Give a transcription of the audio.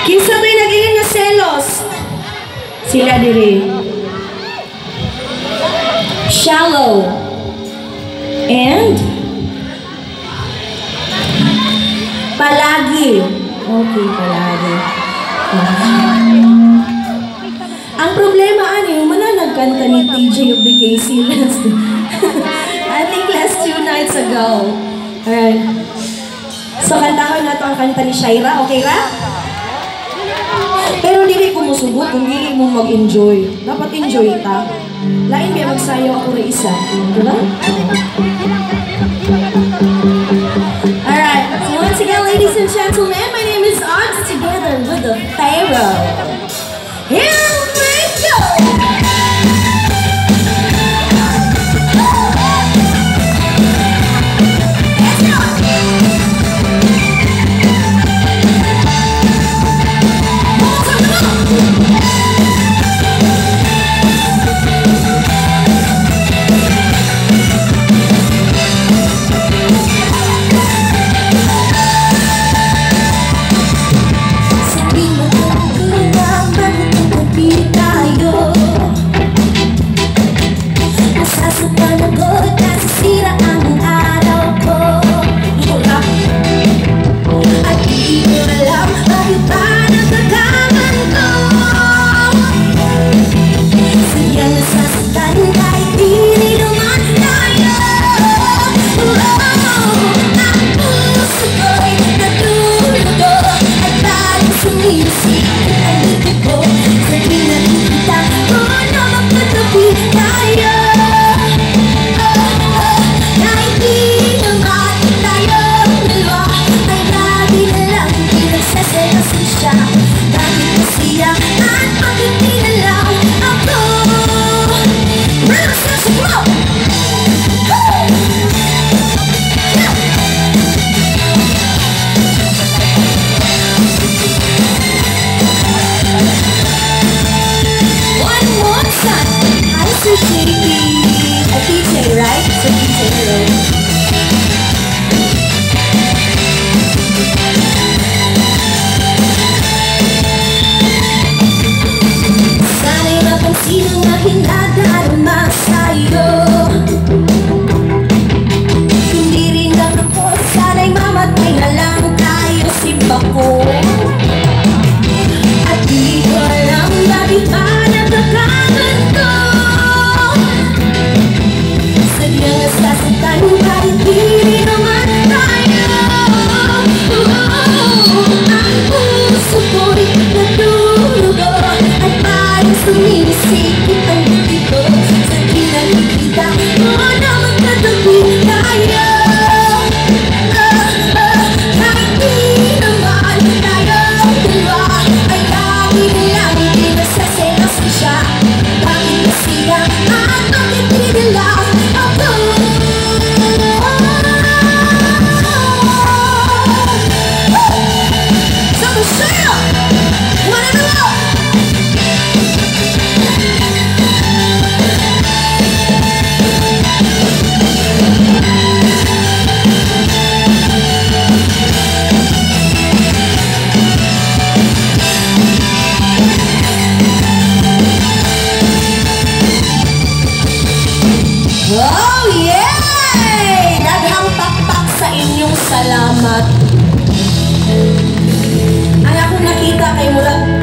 Kinsa ba'y nag-iing na selos? Sila diri. Shallow. And palagi. Okay, palagi. Ang problema ani, mananagkanta ni TJ of the KC last I think last 2 nights ago. Alright. So kantahon na ito ang kanta ni Shaira, okay ra? Pero dili ko musugot kung dili mo mag-enjoy. Dapat enjoy ta. Lain biya magsayo ako rin isa. Diba? Alright. So once again, ladies and gentlemen, my name is Odds together with the Pharaoh.